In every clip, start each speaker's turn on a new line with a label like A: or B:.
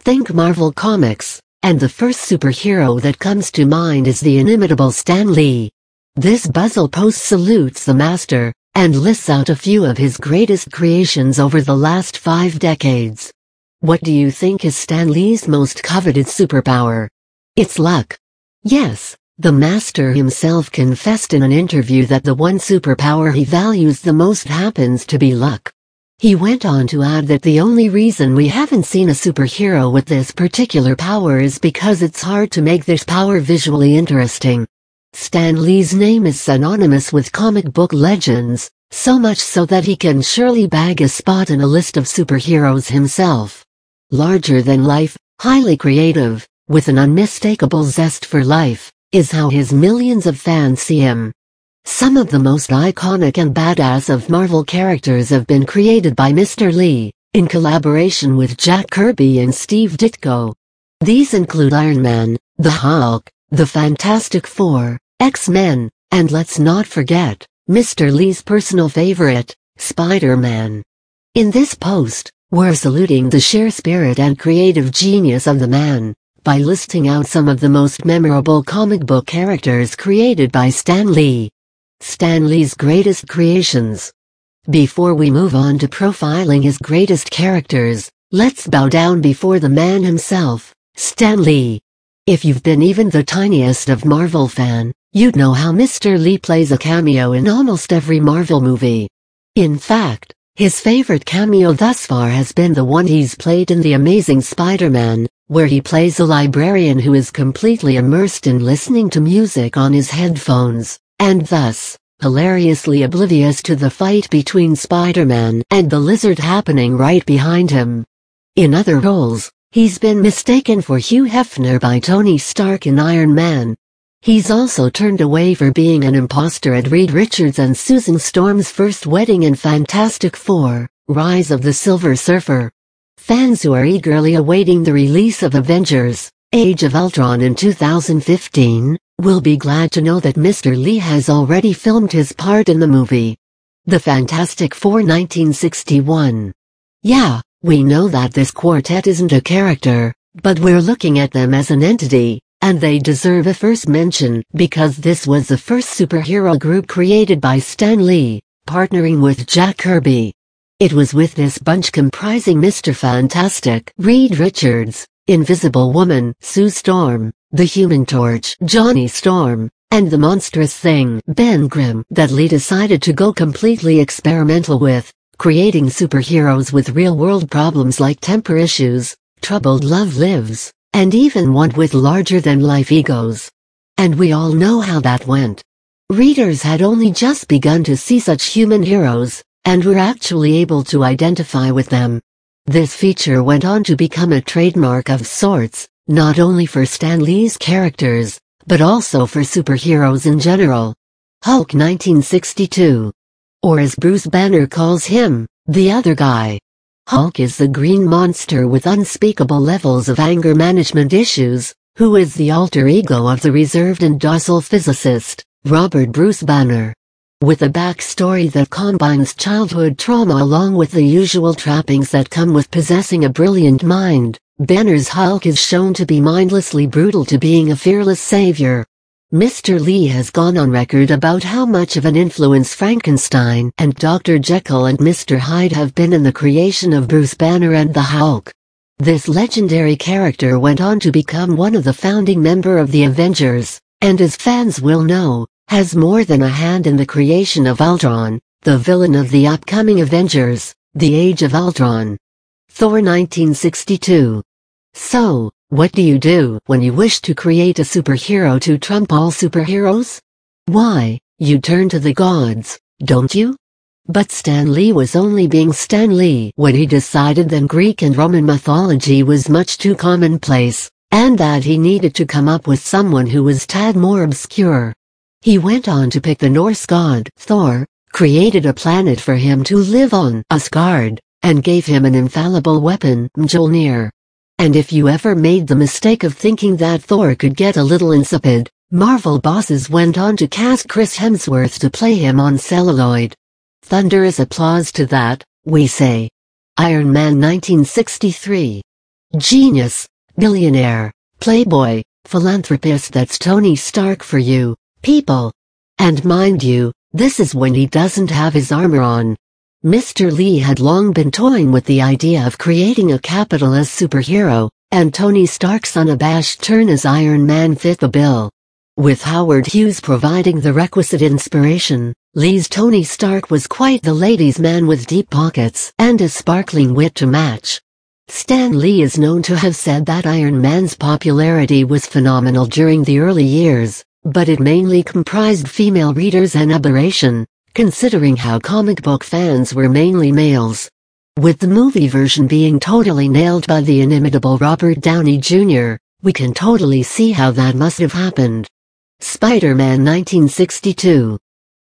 A: Think Marvel Comics, and the first superhero that comes to mind is the inimitable Stan Lee. This Buzzle post salutes the master, and lists out a few of his greatest creations over the last 5 decades. What do you think is Stan Lee's most coveted superpower? It's luck. Yes, the master himself confessed in an interview that the one superpower he values the most happens to be luck. He went on to add that the only reason we haven't seen a superhero with this particular power is because it's hard to make this power visually interesting. Stan Lee's name is synonymous with comic book legends, so much so that he can surely bag a spot in a list of superheroes himself. Larger than life, highly creative, with an unmistakable zest for life, is how his millions of fans see him. Some of the most iconic and badass of Marvel characters have been created by Mr. Lee, in collaboration with Jack Kirby and Steve Ditko. These include Iron Man, the Hulk, the Fantastic Four, X-Men, and let's not forget, Mr. Lee's personal favorite, Spider-Man. In this post, we're saluting the sheer spirit and creative genius of the man, by listing out some of the most memorable comic book characters created by Stan Lee. Stan Lee's greatest creations. Before we move on to profiling his greatest characters, let's bow down before the man himself, Stan Lee. If you've been even the tiniest of Marvel fan, you'd know how Mr. Lee plays a cameo in almost every Marvel movie. In fact, his favorite cameo thus far has been the one he's played in The Amazing Spider-Man, where he plays a librarian who is completely immersed in listening to music on his headphones, and thus, hilariously oblivious to the fight between Spider-Man and the Lizard happening right behind him. In other roles, he's been mistaken for Hugh Hefner by Tony Stark in Iron Man. He's also turned away for being an imposter at Reed Richards and Susan Storm's first wedding in Fantastic Four, Rise of the Silver Surfer. Fans who are eagerly awaiting the release of Avengers, Age of Ultron in 2015, will be glad to know that Mr. Lee has already filmed his part in the movie. The Fantastic Four 1961. Yeah, we know that this quartet isn't a character, but we're looking at them as an entity, and they deserve a first mention because this was the first superhero group created by Stan Lee, partnering with Jack Kirby. It was with this bunch comprising Mr. Fantastic, Reed Richards, Invisible Woman, Sue Storm, the Human Torch, Johnny Storm, and the Monstrous Thing, Ben Grimm, that Lee decided to go completely experimental with, creating superheroes with real-world problems like temper issues, troubled love lives, and even one with larger-than-life egos. And we all know how that went. Readers had only just begun to see such human heroes, and were actually able to identify with them. This feature went on to become a trademark of sorts, not only for Stan Lee's characters, but also for superheroes in general. Hulk 1962. Or as Bruce Banner calls him, the other guy. Hulk is the green monster with unspeakable levels of anger management issues, who is the alter ego of the reserved and docile physicist, Robert Bruce Banner. With a backstory that combines childhood trauma along with the usual trappings that come with possessing a brilliant mind, Banner's Hulk is shown to be mindlessly brutal to being a fearless savior. Mr. Lee has gone on record about how much of an influence Frankenstein and Dr. Jekyll and Mr. Hyde have been in the creation of Bruce Banner and the Hulk. This legendary character went on to become one of the founding members of the Avengers, and as fans will know, has more than a hand in the creation of Ultron, the villain of the upcoming Avengers, The Age of Ultron. Thor 1962. So, what do you do when you wish to create a superhero to trump all superheroes? Why, you turn to the gods, don't you? But Stan Lee was only being Stan Lee when he decided that Greek and Roman mythology was much too commonplace, and that he needed to come up with someone who was tad more obscure. He went on to pick the Norse god, Thor, created a planet for him to live on, Asgard, and gave him an infallible weapon, Mjolnir. And if you ever made the mistake of thinking that Thor could get a little insipid, Marvel bosses went on to cast Chris Hemsworth to play him on celluloid. Thunderous applause to that, we say. Iron Man 1963. Genius, billionaire, playboy, philanthropist, that's Tony Stark for you, people. And mind you, this is when he doesn't have his armor on. Mr. Lee had long been toying with the idea of creating a capitalist superhero, and Tony Stark's unabashed turn as Iron Man fit the bill. With Howard Hughes providing the requisite inspiration, Lee's Tony Stark was quite the ladies' man with deep pockets and a sparkling wit to match. Stan Lee is known to have said that Iron Man's popularity was phenomenal during the early years, but it mainly comprised female readers, an aberration, considering how comic book fans were mainly males. With the movie version being totally nailed by the inimitable Robert Downey Jr., we can totally see how that must have happened. Spider-Man 1962.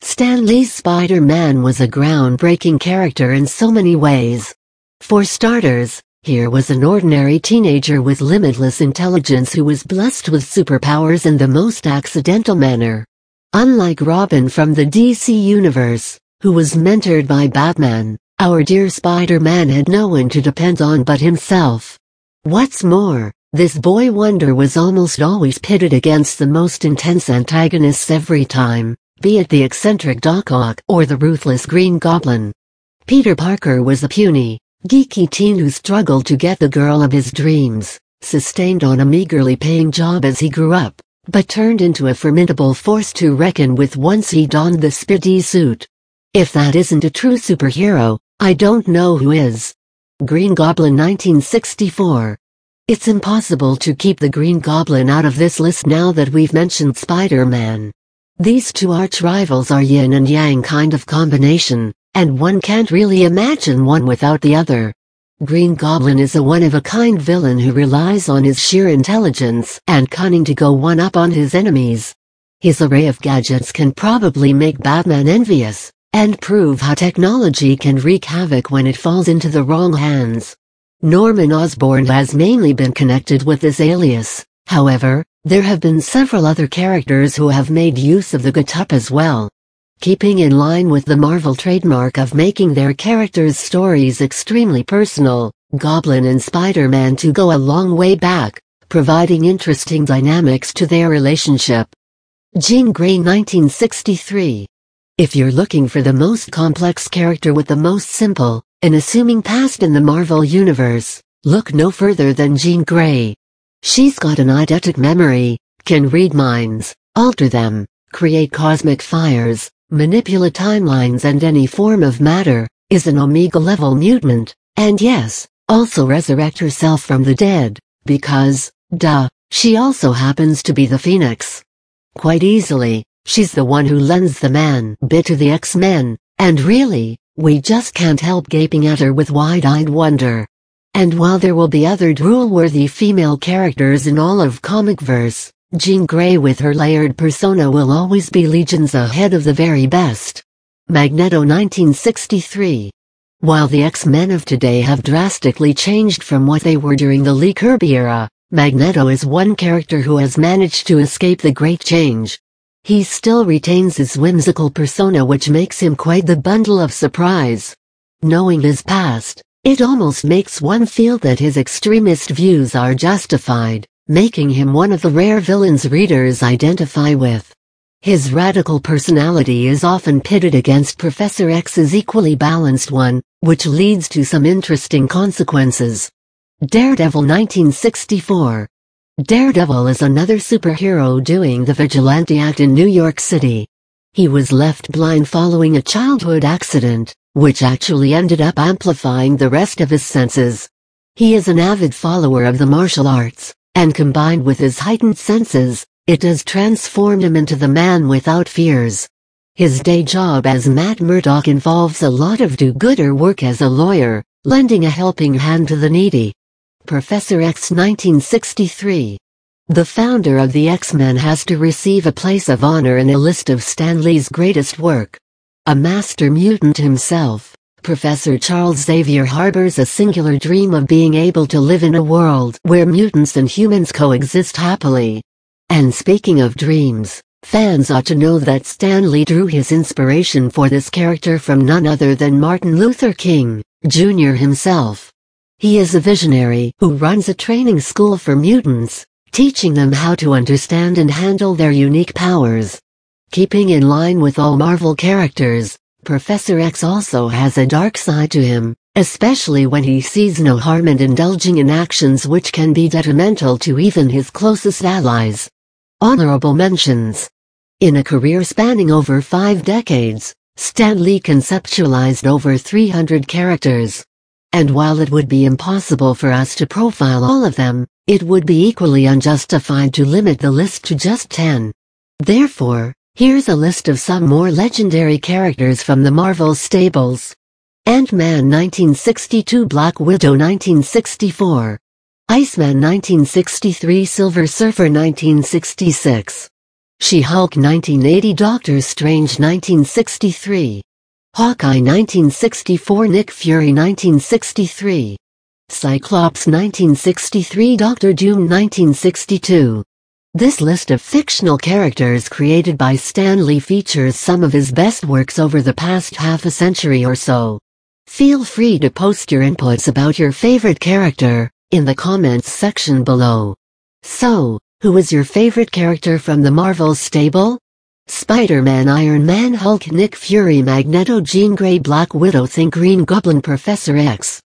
A: Stan Lee's Spider-Man was a groundbreaking character in so many ways. For starters, here was an ordinary teenager with limitless intelligence who was blessed with superpowers in the most accidental manner. Unlike Robin from the DC Universe, who was mentored by Batman, our dear Spider-Man had no one to depend on but himself. What's more, this boy wonder was almost always pitted against the most intense antagonists every time, be it the eccentric Doc Ock or the ruthless Green Goblin. Peter Parker was a puny, geeky teen who struggled to get the girl of his dreams, sustained on a meagerly paying job as he grew up, but turned into a formidable force to reckon with once he donned the Spidey suit. If that isn't a true superhero, I don't know who is. Green Goblin 1964. It's impossible to keep the Green Goblin out of this list now that we've mentioned Spider-Man. These two arch-rivals are yin and yang kind of combination, and one can't really imagine one without the other. Green Goblin is a one-of-a-kind villain who relies on his sheer intelligence and cunning to go one-up on his enemies. His array of gadgets can probably make Batman envious, and prove how technology can wreak havoc when it falls into the wrong hands. Norman Osborn has mainly been connected with this alias, however, there have been several other characters who have made use of the getup as well. Keeping in line with the Marvel trademark of making their characters' stories extremely personal, Goblin and Spider-Man 2 go a long way back, providing interesting dynamics to their relationship. Jean Grey 1963. If you're looking for the most complex character with the most simple, unassuming past in the Marvel Universe, look no further than Jean Grey. She's got an eidetic memory, can read minds, alter them, create cosmic fires, manipulate timelines and any form of matter, is an Omega-level mutant, and yes, also resurrect herself from the dead, because, duh, she also happens to be the Phoenix. Quite easily, she's the one who lends the man-bit to the X-Men, and really, we just can't help gaping at her with wide-eyed wonder. And while there will be other drool-worthy female characters in all of Comicverse, Jean Grey with her layered persona will always be legions ahead of the very best. Magneto 1963. While the X-Men of today have drastically changed from what they were during the Lee Kirby era, Magneto is one character who has managed to escape the great change. He still retains his whimsical persona, which makes him quite the bundle of surprise. Knowing his past, it almost makes one feel that his extremist views are justified, making him one of the rare villains readers identify with. His radical personality is often pitted against Professor X's equally balanced one, which leads to some interesting consequences. Daredevil 1964. Daredevil is another superhero doing the vigilante act in New York City. He was left blind following a childhood accident, which actually ended up amplifying the rest of his senses. He is an avid follower of the martial arts, and combined with his heightened senses, it has transformed him into the man without fears. His day job as Matt Murdock involves a lot of do-gooder work as a lawyer, lending a helping hand to the needy. Professor X 1963. The founder of the X-Men has to receive a place of honor in a list of Stan Lee's greatest work. A master mutant himself, Professor Charles Xavier harbors a singular dream of being able to live in a world where mutants and humans coexist happily. And speaking of dreams, fans ought to know that Stan Lee drew his inspiration for this character from none other than Martin Luther King, Jr. himself. He is a visionary who runs a training school for mutants, teaching them how to understand and handle their unique powers. Keeping in line with all Marvel characters, Professor X also has a dark side to him, especially when he sees no harm in indulging in actions which can be detrimental to even his closest allies. Honorable mentions. In a career spanning over 5 decades, Stan Lee conceptualized over 300 characters. And while it would be impossible for us to profile all of them, it would be equally unjustified to limit the list to just 10. Therefore, here's a list of some more legendary characters from the Marvel stables. Ant-Man 1962, Black Widow 1964, Iceman 1963, Silver Surfer 1966, She-Hulk 1980, Doctor Strange 1963, Hawkeye 1964, Nick Fury 1963, Cyclops 1963, Doctor Doom 1962. This list of fictional characters created by Stan Lee features some of his best works over the past half a century or so. Feel free to post your inputs about your favorite character in the comments section below. So, who is your favorite character from the Marvel stable? Spider-Man, Iron Man, Hulk, Nick Fury, Magneto, Jean Grey, Black Widow, Think Green Goblin, Professor X.